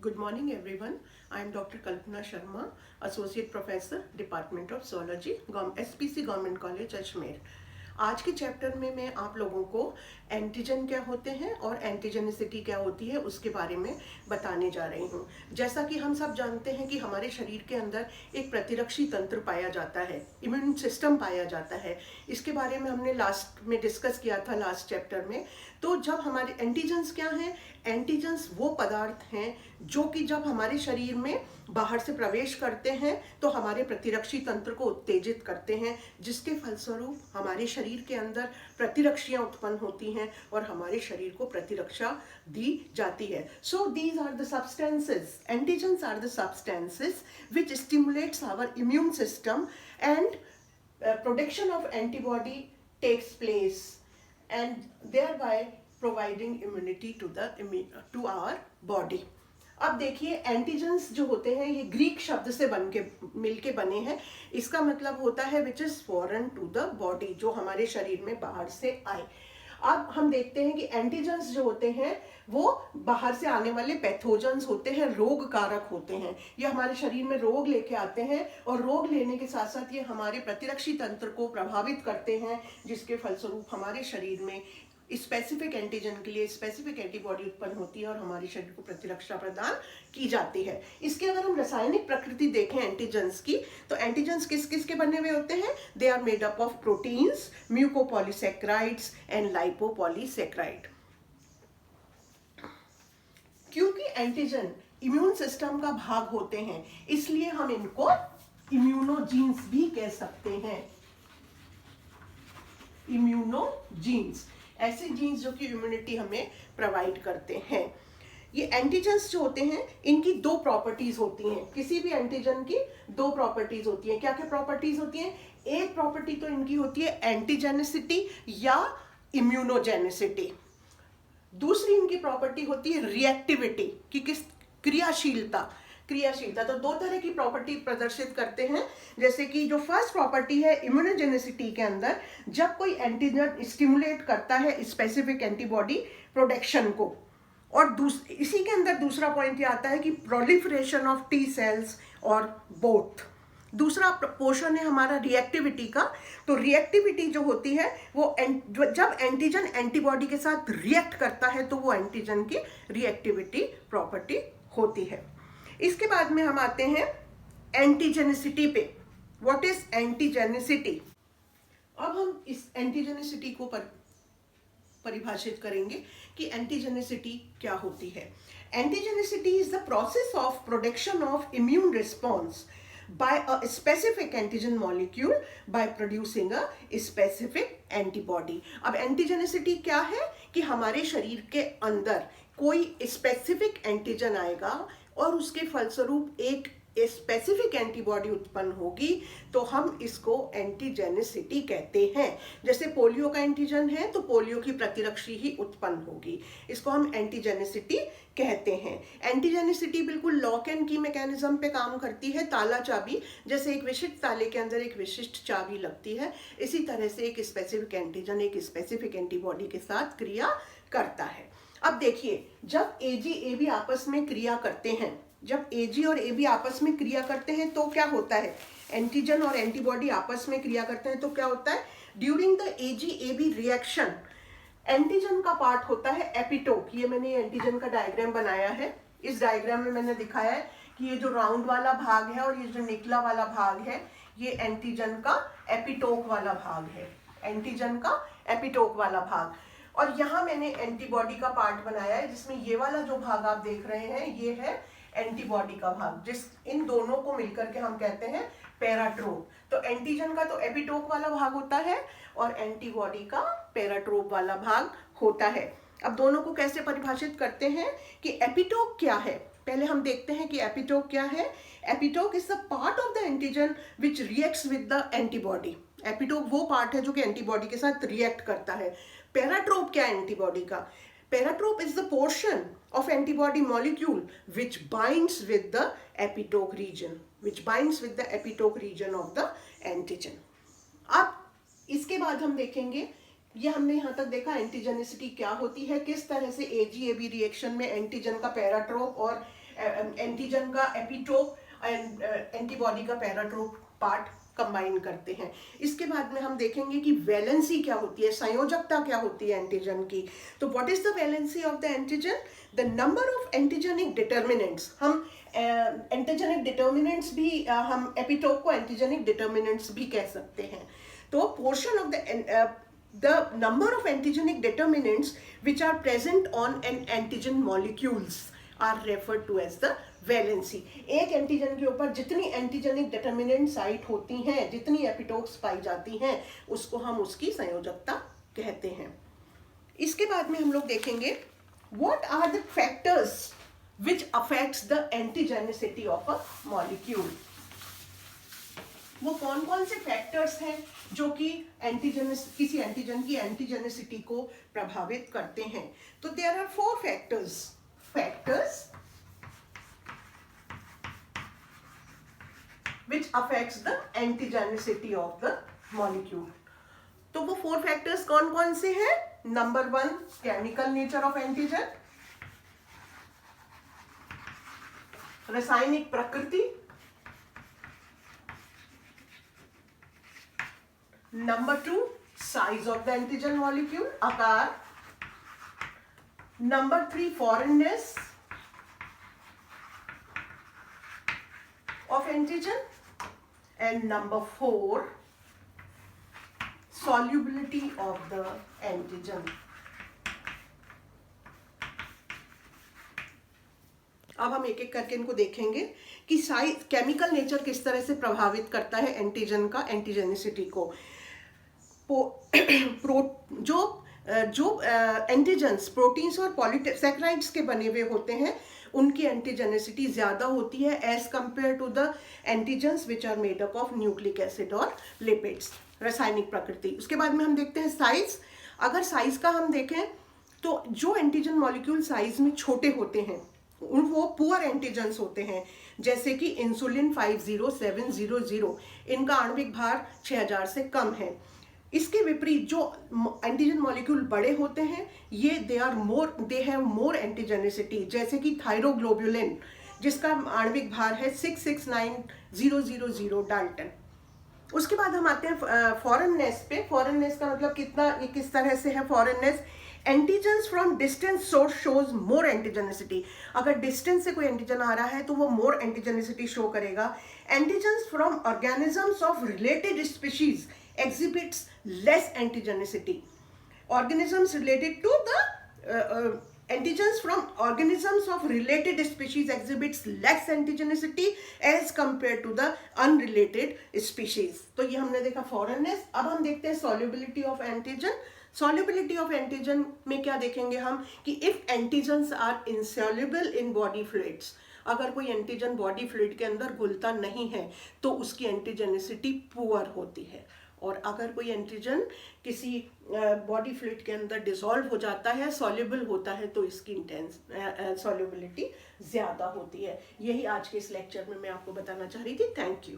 Good morning, everyone. I am Dr. Kalpana Sharma, Associate Professor, Department of Zoology, SPC Government College, Ajmer. आज के chapter में मैं आप लोगों को एंटीजन क्या होते हैं और एंटीजेनिसिटी क्या होती है उसके बारे में बताने जा रही हूँ। जैसा कि हम सब जानते हैं कि हमारे शरीर के अंदर एक प्रतिरक्षी तंत्र पाया जाता है, इम्यून सिस्टम पाया जाता है। इसके बारे में हमने लास्ट में डिस्कस किया था, लास्ट चैप्टर में। तो जब हमारे एंटीजन्स क्या हैं? एंटीजन्स वो पदार्थ हैं जो कि जब हमारे शरीर में बाहर से प्रवेश करते हैं तो हमारे प्रतिरक्षी तंत्र को उत्तेजित करते हैं, जिसके फलस्वरूप हमारे शरीर के अंदर प्रतिरक्षियां उत्पन्न होती हैं और हमारे शरीर को प्रतिरक्षा दी जाती है। So these are the substances, antigens are the substances which stimulates our immune system and production of antibody takes place and thereby providing immunity to our body. अब देखिए, एंटीजन्स जो होते हैं ये ग्रीक शब्द से मिलके बने हैं। इसका मतलब होता है which is foreign to the body, जो हमारे शरीर में बाहर से आए। अब हम देखते हैं कि एंटीजन्स जो होते हैं वो बाहर से आने वाले पैथोजन्स होते हैं, रोग कारक होते हैं। ये हमारे शरीर में रोग लेके आते हैं और रोग लेने के साथ साथ ये हमारे प्रतिरक्षी तंत्र को प्रभावित करते हैं, जिसके फलस्वरूप हमारे शरीर में स्पेसिफिक एंटीजन के लिए स्पेसिफिक एंटीबॉडी उत्पन्न होती है और हमारे शरीर को प्रतिरक्षा प्रदान की जाती है। इसके अगर हम रासायनिक प्रकृति देखें एंटीजन्स की, तो एंटीजन्स किस किस के बने हुए होते हैं? They are made up of proteins, mucopolysaccharides and lipopolysaccharide. क्योंकि एंटीजन इम्यून सिस्टम का भाग होते हैं, इसलिए हम इनको इम्यूनोजीन्स भी कह सकते हैं। इम्यूनोजीन्स ऐसे जीन्स जो कि इम्यूनिटी हमें प्रोवाइड करते हैं। ये एंटीजन्स जो होते हैं इनकी दो प्रॉपर्टीज होती हैं। किसी भी एंटीजन की दो प्रॉपर्टीज होती हैं। क्या क्या प्रॉपर्टीज होती हैं? एक प्रॉपर्टी तो इनकी होती है एंटीजेनिसिटी या इम्यूनोजेनिसिटी। दूसरी इनकी प्रॉपर्टी होती है रिएक्टिविटी, कि किस क्रियाशीलता। तो दो तरह की प्रॉपर्टी प्रदर्शित करते हैं। जैसे कि जो फर्स्ट प्रॉपर्टी है इम्यूनोजेनिसिटी के अंदर, जब कोई एंटीजन स्टिमुलेट करता है स्पेसिफिक एंटीबॉडी प्रोडक्शन को, और इसी के अंदर दूसरा पॉइंट ये आता है कि प्रोलिफरेशन ऑफ टी सेल्स और बोथ। दूसरा पोर्शन है हमारा रिएक्टिविटी का। तो रिएक्टिविटी जो होती है वो जब एंटीजन एंटीबॉडी के साथ रिएक्ट करता है तो वो एंटीजन की रिएक्टिविटी प्रॉपर्टी होती है। इसके बाद में हम आते हैं एंटीजेनिसिटी पे। What is antigenicity? अब हम इस एंटीजेनिसिटी को परिभाषित करेंगे कि एंटीजेनिसिटी क्या होती है। Antigenicity is the process of production of immune response by a specific antigen molecule by producing a specific antibody. अब एंटीजेनिसिटी क्या है? कि हमारे शरीर के अंदर कोई स्पेसिफिक एंटीजन आएगा और उसके फलस्वरूप एक स्पेसिफिक एंटीबॉडी उत्पन्न होगी, तो हम इसको एंटीजेनिसिटी कहते हैं। जैसे पोलियो का एंटीजन है तो पोलियो की प्रतिरक्षी ही उत्पन्न होगी, इसको हम एंटीजेनिसिटी कहते हैं। एंटीजेनिसिटी बिल्कुल लॉक एंड की मैकेनिज्म पे काम करती है, ताला चाबी जैसे। एक विशिष्ट ताले के अंदर एक विशिष्ट चाबी लगती है, इसी तरह से एक स्पेसिफिक एंटीजन एक स्पेसिफिक एंटीबॉडी के साथ क्रिया करता है। अब देखिए, जब एजी एबी आपस में क्रिया करते हैं, जब एजी और एबी आपस में क्रिया करते हैं तो क्या होता है? एंटीजन और एंटीबॉडी आपस में क्रिया करते हैं तो क्या होता है? During the AG AB reaction, antigen का पार्ट होता है एपिटोप। ये मैंने एंटीजन का डायग्राम बनाया है। इस डायग्राम में मैंने दिखाया है कि ये जो राउंड वाला भाग है और ये जो निकला वाला भाग है, ये एंटीजन का एपिटोप वाला भाग है। एंटीजन का एपिटोप वाला भाग। और यहाँ मैंने एंटीबॉडी का पार्ट बनाया है, जिसमें ये वाला जो भाग आप देख रहे हैं ये है एंटीबॉडी का भाग, जिस इन दोनों को मिलकर के हम कहते हैं पैराट्रोप। तो एंटीजन का तो एपिटोप वाला भाग होता है और एंटीबॉडी का पैराट्रोप वाला भाग होता है। अब दोनों को कैसे परिभाषित करते हैं कि एपिटोप क्या है? पहले हम देखते हैं कि एपिटोप क्या है। Epitope is the part of the antigen which reacts with the antibody. Epitope वो पार्ट है जो कि एंटीबॉडी के साथ रिएक्ट करता है। पैराट्रोप क्या है एंटीबॉडी का? Paratrope is the portion of antibody molecule which binds with the epitope region, of the antigen. अब इसके बाद हम देखेंगे, ये हमने यहाँ तक देखा एंटीजेनिसिटी क्या होती है, किस तरह से एजीएबी रिएक्शन में एंटीजन का पैराट्रोप और एंटीजन का एपिटोप एंड एंटीबॉडी का पैराट्रोप पार्ट कंबाइन करते हैं। इसके बाद में हम देखेंगे कि वैलेंसी क्या होती है, संयोजकता क्या होती है एंटीजन की। तो what is the valency of the antigen? The number of antigenic determinants. हम एंटीजेनिक डिटर्मिनेंट्स भी हम एपिटोप को एंटीजेनिक डिटर्मिनेंट्स भी कह सकते हैं। तो portion of the number of antigenic determinants which are present on an antigen molecules are referred to as the valency। एक एंटीजन के ऊपर जितनी एंटीजेनिक डिटर्मिनेंट साइट होती हैं, जितनी एपिटोप्स पाई जाती हैं, उसको हम उसकी संयोजकता कहते हैं। इसके बाद में हम लोग देखेंगे what are the factors which affects the antigenicity of a molecule। वो कौन कौन से फैक्टर्स हैं जो कि किसी एंटीजन की एंटीजेनिसिटी को प्रभावित करते हैं। तो there are 4 factors which affects the antigenicity of the molecule। तो वो 4 फैक्टर्स कौन कौन से हैं? Number 1, chemical nature of antigen, रासायनिक प्रकृति, number 2, size of the antigen molecule, आकार, number 3, फॉरेननेस of antigen, and number 4, solubility of the antigen। अब हम एक एक करके इनको देखेंगे कि साइज, केमिकल नेचर किस तरह से प्रभावित करता है एंटीजन का एंटीजेनिसिटी को। जो एंटीजेंस प्रोटीन्स और पॉलीसैकेराइड्स के बने हुए होते हैं, उनकी एंटीजेनिसिटी ज्यादा होती है as compare to the antigens which are made up of nucleic acid और लिपिड्स, रासायनिक प्रकृति। उसके बाद में हम देखते हैं साइज। अगर साइज का हम देखें तो जो एंटीजन मॉलिक्यूल साइज में छोटे होते हैं वो पुअर एंटीजेंस होते हैं, जैसे कि इंसुलिन 50700, इनका आणविक भार 6000 से कम है। इसके विपरीत जो एंटीजन मॉलिक्यूल बड़े होते हैं, ये दे हैव मोर एंटीजेनिसिटी, जैसे कि थायरोग्लोबुलिन जिसका आणविक भार है 669000 डाल्टन। उसके बाद हम आते हैं फॉरेननेस पे। फॉरेननेस का मतलब किस तरह से है foreignness? Antigens from distance source shows more antigenicity. अगर डिस्टेंस से कोई एंटीजन आ रहा है तो वो मोर एंटीजेनिसिटी शो करेगा। Antigens from organisms of related species exhibits less antigenicity। Organisms related to the antigens from organisms of related species exhibits less antigenicity as compared to the unrelated species। तो ये हमने देखा फॉरेननेस। अब हम देखते हैं solubility of antigen। solubility of antigen में क्या देखेंगे हम कि if antigens are insoluble in body fluids, अगर कोई एंटीजन बॉडी फ्लूइड के अंदर घुलता नहीं है तो उसकी एंटीजेनिसिटी पुअर होती है, और अगर कोई एंटीजन किसी बॉडी फ्लूइड के अंदर डिसॉल्व हो जाता है, सॉल्युबल होता है, तो इसकी सॉल्युबिलिटी ज़्यादा होती है। यही आज के इस लेक्चर में मैं आपको बताना चाह रही थी। Thank you.